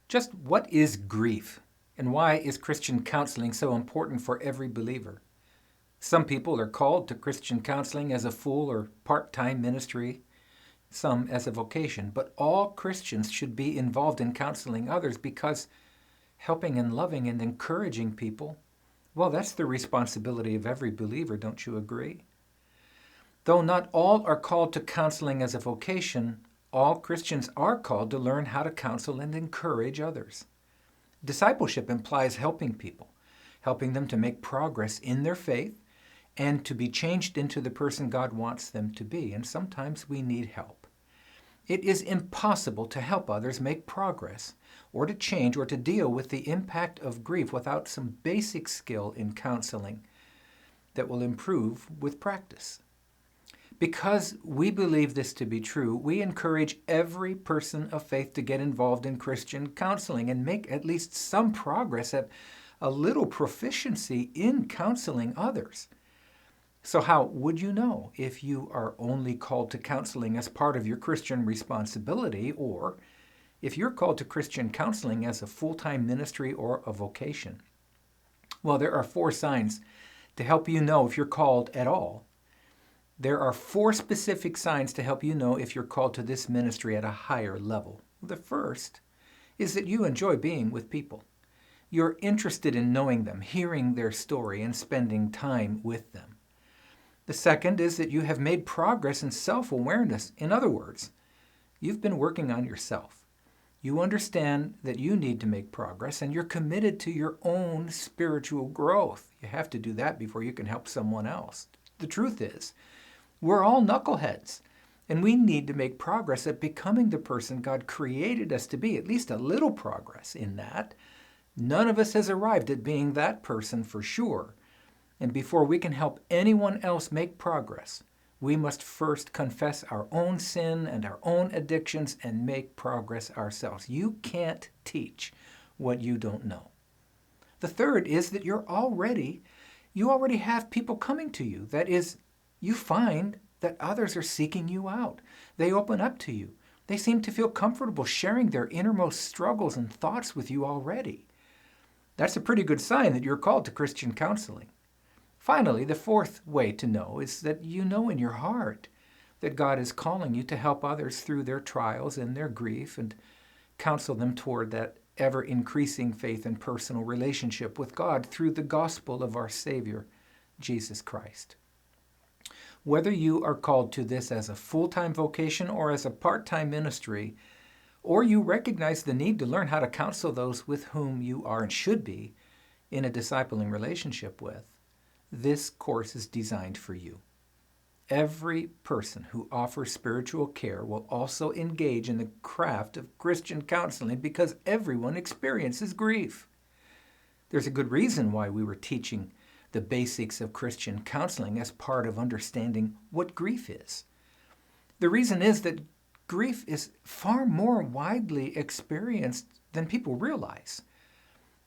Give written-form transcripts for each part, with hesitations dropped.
Just what is grief? And why is Christian counseling so important for every believer? Some people are called to Christian counseling as a full or part-time ministry, some as a vocation, but all Christians should be involved in counseling others because helping and loving and encouraging people, well, that's the responsibility of every believer, don't you agree? Though not all are called to counseling as a vocation, all Christians are called to learn how to counsel and encourage others. Discipleship implies helping people, helping them to make progress in their faith and to be changed into the person God wants them to be. And sometimes we need help. It is impossible to help others make progress or to change or to deal with the impact of grief without some basic skill in counseling that will improve with practice. Because we believe this to be true, we encourage every person of faith to get involved in Christian counseling and make at least some progress at a little proficiency in counseling others. So how would you know if you are only called to counseling as part of your Christian responsibility, or if you're called to Christian counseling as a full-time ministry or a vocation? Well, there are 4 signs to help you know if you're called at all. There are 4 specific signs to help you know if you're called to this ministry at a higher level. The first is that you enjoy being with people. You're interested in knowing them, hearing their story, and spending time with them. The second is that you have made progress in self-awareness. In other words, you've been working on yourself. You understand that you need to make progress, and you're committed to your own spiritual growth. You have to do that before you can help someone else. The truth is, we're all knuckleheads, and we need to make progress at becoming the person God created us to be, at least a little progress in that. None of us has arrived at being that person for sure. And before we can help anyone else make progress, we must first confess our own sin and our own addictions and make progress ourselves. You can't teach what you don't know. The third is that you already have people coming to you. That is, you find that others are seeking you out. They open up to you. They seem to feel comfortable sharing their innermost struggles and thoughts with you already. That's a pretty good sign that you're called to Christian counseling. Finally, the 4th way to know is that you know in your heart that God is calling you to help others through their trials and their grief and counsel them toward that ever-increasing faith and personal relationship with God through the gospel of our Savior, Jesus Christ. Whether you are called to this as a full-time vocation or as a part-time ministry, or you recognize the need to learn how to counsel those with whom you are and should be in a discipling relationship with, this course is designed for you. Every person who offers spiritual care will also engage in the craft of Christian counseling because everyone experiences grief. There's a good reason why we were teaching the basics of Christian counseling as part of understanding what grief is. The reason is that grief is far more widely experienced than people realize.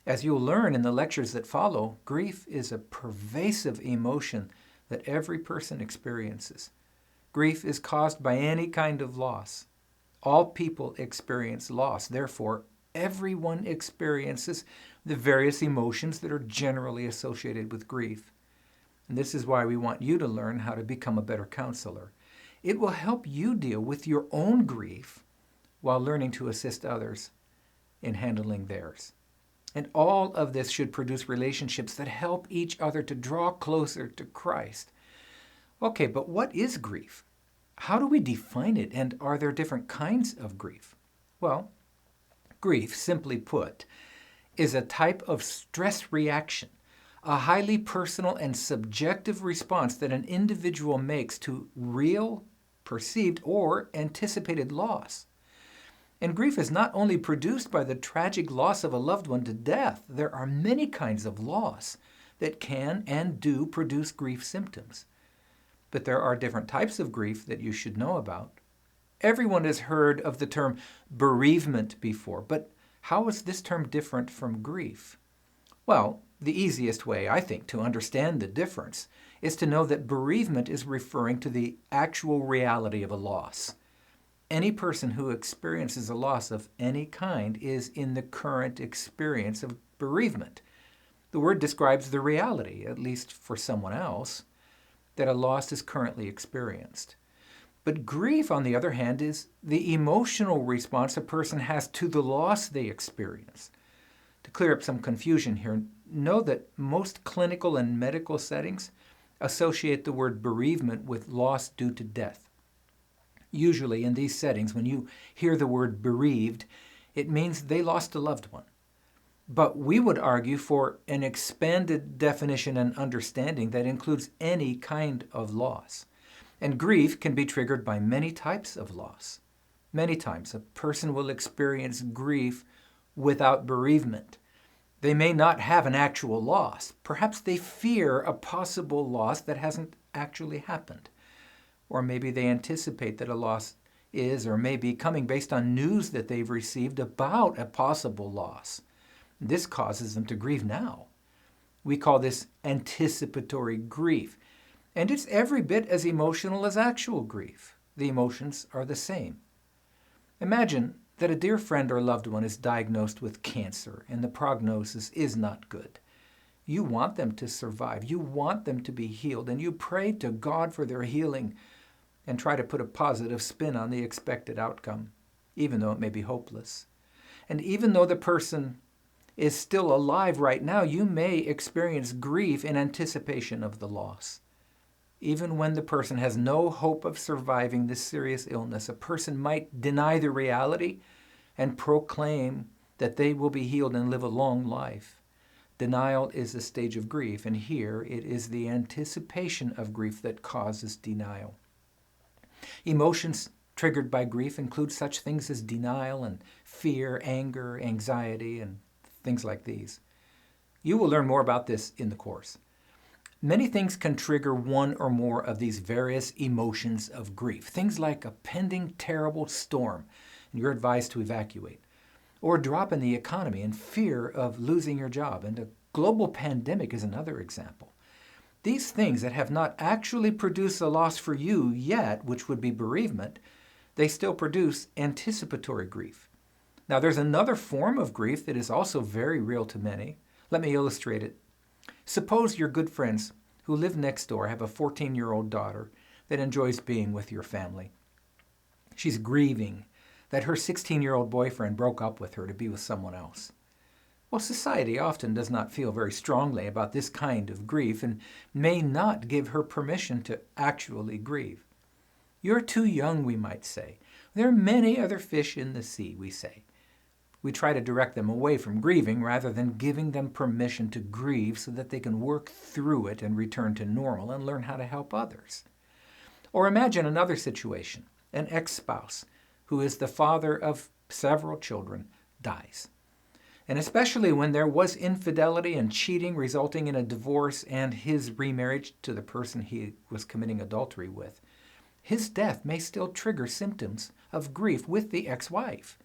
As you'll learn in the lectures that follow, grief is a pervasive emotion that every person experiences. Grief is caused by any kind of loss. All people experience loss. Therefore, everyone experiences the various emotions that are generally associated with grief. And this is why we want you to learn how to become a better counselor. It will help you deal with your own grief while learning to assist others in handling theirs. And all of this should produce relationships that help each other to draw closer to Christ. Okay, but what is grief? How do we define it, and are there different kinds of grief? Well, grief, simply put, is a type of stress reaction, a highly personal and subjective response that an individual makes to real, perceived, or anticipated loss. And grief is not only produced by the tragic loss of a loved one to death. There are many kinds of loss that can and do produce grief symptoms. But there are different types of grief that you should know about. Everyone has heard of the term bereavement before, but how is this term different from grief? Well, the easiest way, I think, to understand the difference is to know that bereavement is referring to the actual reality of a loss. Any person who experiences a loss of any kind is in the current experience of bereavement. The word describes the reality, at least for someone else, that a loss is currently experienced. But grief, on the other hand, is the emotional response a person has to the loss they experience. To clear up some confusion here, know that most clinical and medical settings associate the word bereavement with loss due to death. Usually in these settings, when you hear the word bereaved, it means they lost a loved one. But we would argue for an expanded definition and understanding that includes any kind of loss. And grief can be triggered by many types of loss. Many times a person will experience grief without bereavement. They may not have an actual loss. Perhaps they fear a possible loss that hasn't actually happened. Or maybe they anticipate that a loss is or may be coming based on news that they've received about a possible loss. This causes them to grieve now. We call this anticipatory grief. And it's every bit as emotional as actual grief. The emotions are the same. Imagine that a dear friend or loved one is diagnosed with cancer and the prognosis is not good. You want them to survive. You want them to be healed. And you pray to God for their healing and try to put a positive spin on the expected outcome, even though it may be hopeless. And even though the person is still alive right now, you may experience grief in anticipation of the loss. Even when the person has no hope of surviving this serious illness, a person might deny the reality and proclaim that they will be healed and live a long life. Denial is a stage of grief, and here it is the anticipation of grief that causes denial. Emotions triggered by grief include such things as denial and fear, anger, anxiety, and things like these. You will learn more about this in the course. Many things can trigger one or more of these various emotions of grief. Things like a pending terrible storm, and you're advised to evacuate, or a drop in the economy and fear of losing your job, and a global pandemic is another example. These things that have not actually produced a loss for you yet, which would be bereavement, they still produce anticipatory grief. Now, there's another form of grief that is also very real to many. Let me illustrate it. Suppose your good friends who live next door have a 14-year-old daughter that enjoys being with your family. She's grieving that her 16-year-old boyfriend broke up with her to be with someone else. Well, society often does not feel very strongly about this kind of grief and may not give her permission to actually grieve. You're too young, we might say. There are many other fish in the sea, we say. We try to direct them away from grieving rather than giving them permission to grieve so that they can work through it and return to normal and learn how to help others. Or imagine another situation. An ex-spouse who is the father of several children dies. And especially when there was infidelity and cheating resulting in a divorce and his remarriage to the person he was committing adultery with, his death may still trigger symptoms of grief with the ex-wife.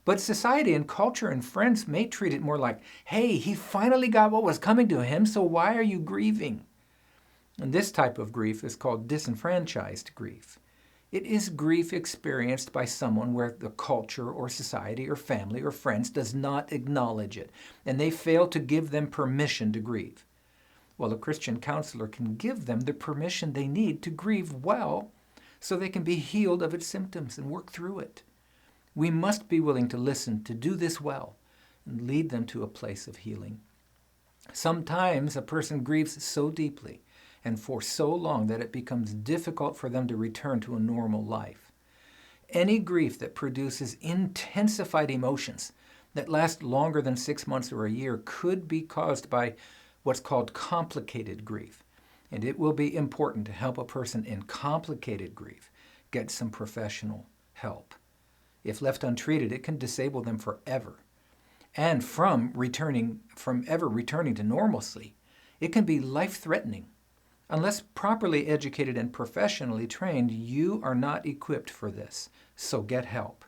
But society and culture and friends may treat it more like, hey, he finally got what was coming to him, so why are you grieving? And this type of grief is called disenfranchised grief. It is grief experienced by someone where the culture or society or family or friends does not acknowledge it, and they fail to give them permission to grieve. Well, a Christian counselor can give them the permission they need to grieve well so they can be healed of its symptoms and work through it. We must be willing to listen to do this well and lead them to a place of healing. Sometimes a person grieves so deeply and for so long that it becomes difficult for them to return to a normal life. Any grief that produces intensified emotions that last longer than 6 months or a year could be caused by what's called complicated grief. And it will be important to help a person in complicated grief get some professional help. If left untreated, it can disable them forever. And from ever returning to normalcy, it can be life-threatening. Unless properly educated and professionally trained, you are not equipped for this, so get help.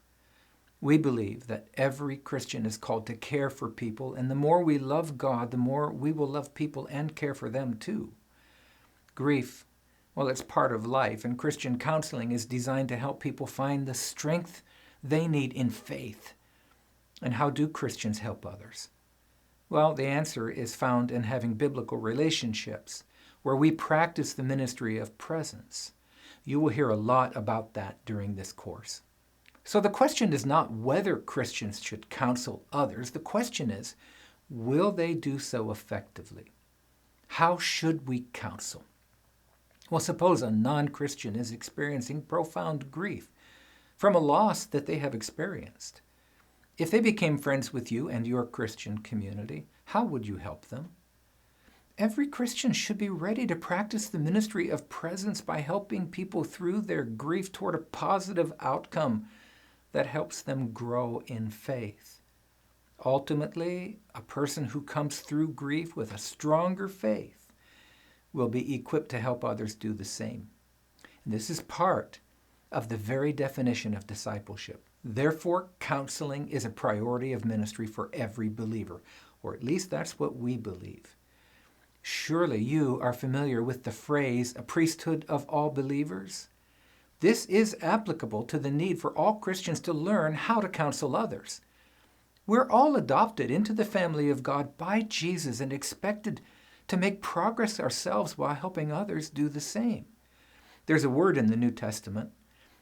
We believe that every Christian is called to care for people, and the more we love God, the more we will love people and care for them too. Grief Well, it's part of life, and Christian counseling is designed to help people find the strength they need in faith. And how do Christians help others? Well, the answer is found in having biblical relationships, where we practice the ministry of presence. You will hear a lot about that during this course. So the question is not whether Christians should counsel others. The question is, will they do so effectively? How should we counsel? Well, suppose a non-Christian is experiencing profound grief from a loss that they have experienced. If they became friends with you and your Christian community, how would you help them? Every Christian should be ready to practice the ministry of presence by helping people through their grief toward a positive outcome that helps them grow in faith. Ultimately, a person who comes through grief with a stronger faith will be equipped to help others do the same. And this is part of the very definition of discipleship. Therefore, counseling is a priority of ministry for every believer, or at least that's what we believe. Surely you are familiar with the phrase, a priesthood of all believers? This is applicable to the need for all Christians to learn how to counsel others. We're all adopted into the family of God by Jesus and expected to make progress ourselves while helping others do the same. There's a word in the New Testament,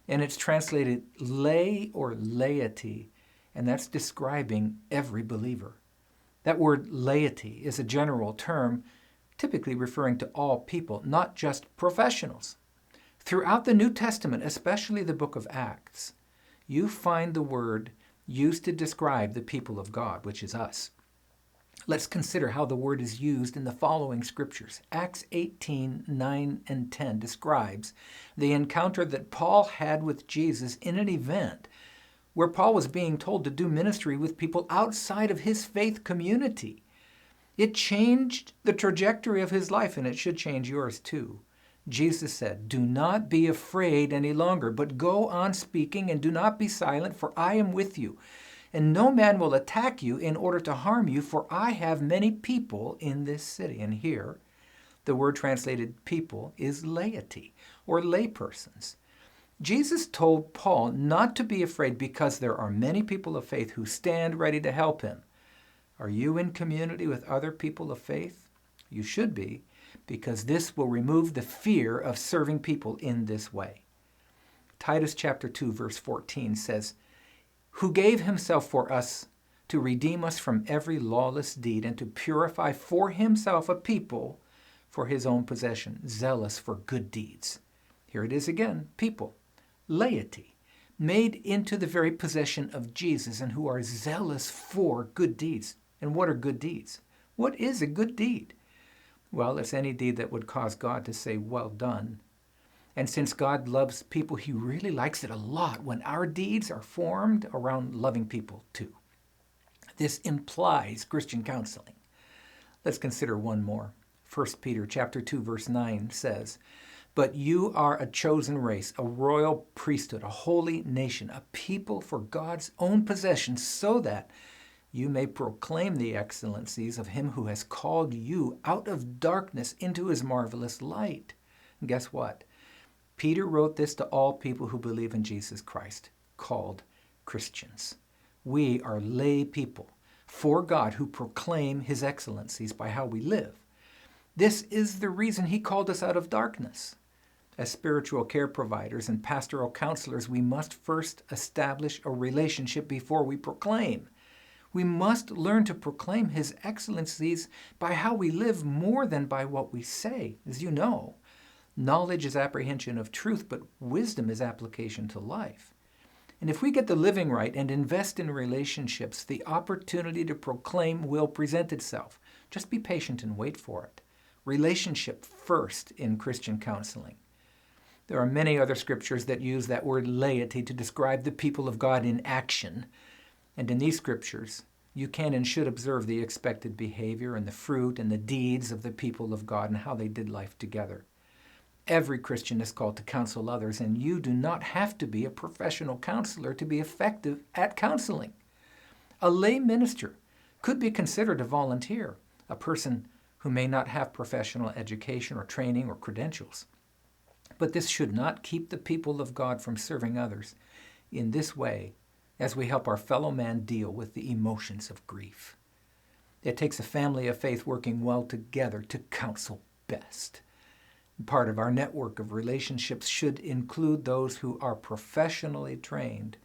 and it's translated lay or laity, and that's describing every believer. That word laity is a general term, typically referring to all people, not just professionals. Throughout the New Testament, especially the book of Acts, you find the word used to describe the people of God, which is us. Let's consider how the word is used in the following scriptures. Acts 18, 9 and 10 describes the encounter that Paul had with Jesus in an event where Paul was being told to do ministry with people outside of his faith community. It changed the trajectory of his life, and it should change yours too. Jesus said, "Do not be afraid any longer, but go on speaking and do not be silent, for I am with you. And no man will attack you in order to harm you, for I have many people in this city." And here, the word translated people is laity, or laypersons. Jesus told Paul not to be afraid because there are many people of faith who stand ready to help him. Are you in community with other people of faith? You should be, because this will remove the fear of serving people in this way. Titus chapter 2, verse 14 says, "Who gave himself for us to redeem us from every lawless deed and to purify for himself a people for his own possession, zealous for good deeds." Here it is again, people, laity, made into the very possession of Jesus and who are zealous for good deeds. And what are good deeds? What is a good deed? Well, it's any deed that would cause God to say, "Well done." And since God loves people, he really likes it a lot when our deeds are formed around loving people too. This implies Christian counseling. Let's consider one more. 1 Peter chapter 2, verse 9 says, "But you are a chosen race, a royal priesthood, a holy nation, a people for God's own possession, so that you may proclaim the excellencies of him who has called you out of darkness into his marvelous light." And guess what? Peter wrote this to all people who believe in Jesus Christ, called Christians. We are lay people for God who proclaim his excellencies by how we live. This is the reason he called us out of darkness. As spiritual care providers and pastoral counselors, we must first establish a relationship before we proclaim. We must learn to proclaim his excellencies by how we live more than by what we say. As you know, knowledge is apprehension of truth, but wisdom is application to life. And if we get the living right and invest in relationships, the opportunity to proclaim will present itself. Just be patient and wait for it. Relationship first in Christian counseling. There are many other scriptures that use that word laity to describe the people of God in action. And in these scriptures, you can and should observe the expected behavior and the fruit and the deeds of the people of God and how they did life together. Every Christian is called to counsel others, and you do not have to be a professional counselor to be effective at counseling. A lay minister could be considered a volunteer, a person who may not have professional education or training or credentials. But this should not keep the people of God from serving others in this way as we help our fellow man deal with the emotions of grief. It takes a family of faith working well together to counsel best. Part of our network of relationships should include those who are professionally trained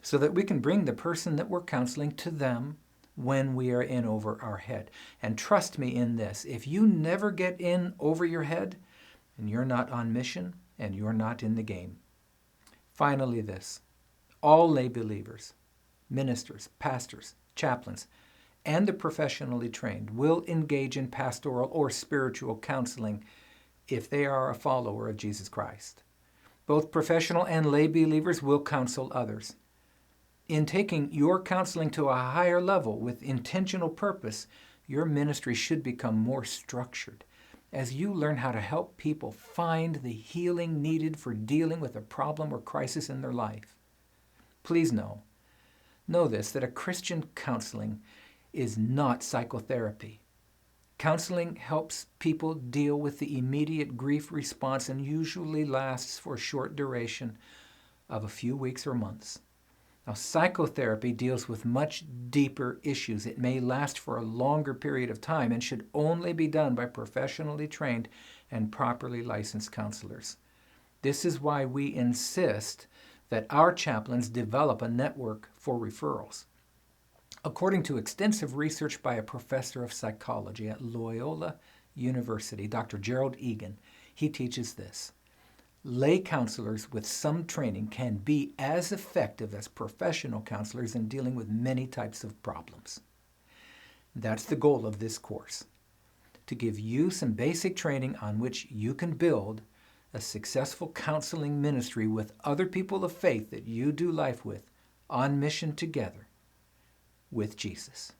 so that we can bring the person that we're counseling to them when we are in over our head. And trust me in this, if you never get in over your head, and you're not on mission, and you're not in the game. Finally, this. All lay believers, ministers, pastors, chaplains, and the professionally trained will engage in pastoral or spiritual counseling if they are a follower of Jesus Christ. Both professional and lay believers will counsel others. In taking your counseling to a higher level with intentional purpose, your ministry should become more structured as you learn how to help people find the healing needed for dealing with a problem or crisis in their life. Please know this, that a Christian counseling is not psychotherapy. Counseling helps people deal with the immediate grief response and usually lasts for a short duration of a few weeks or months. Now, psychotherapy deals with much deeper issues. It may last for a longer period of time and should only be done by professionally trained and properly licensed counselors. This is why we insist that our chaplains develop a network for referrals. According to extensive research by a professor of psychology at Loyola University, Dr. Gerald Egan, he teaches this. Lay counselors with some training can be as effective as professional counselors in dealing with many types of problems. That's the goal of this course, to give you some basic training on which you can build a successful counseling ministry with other people of faith that you do life with, on mission together with Jesus.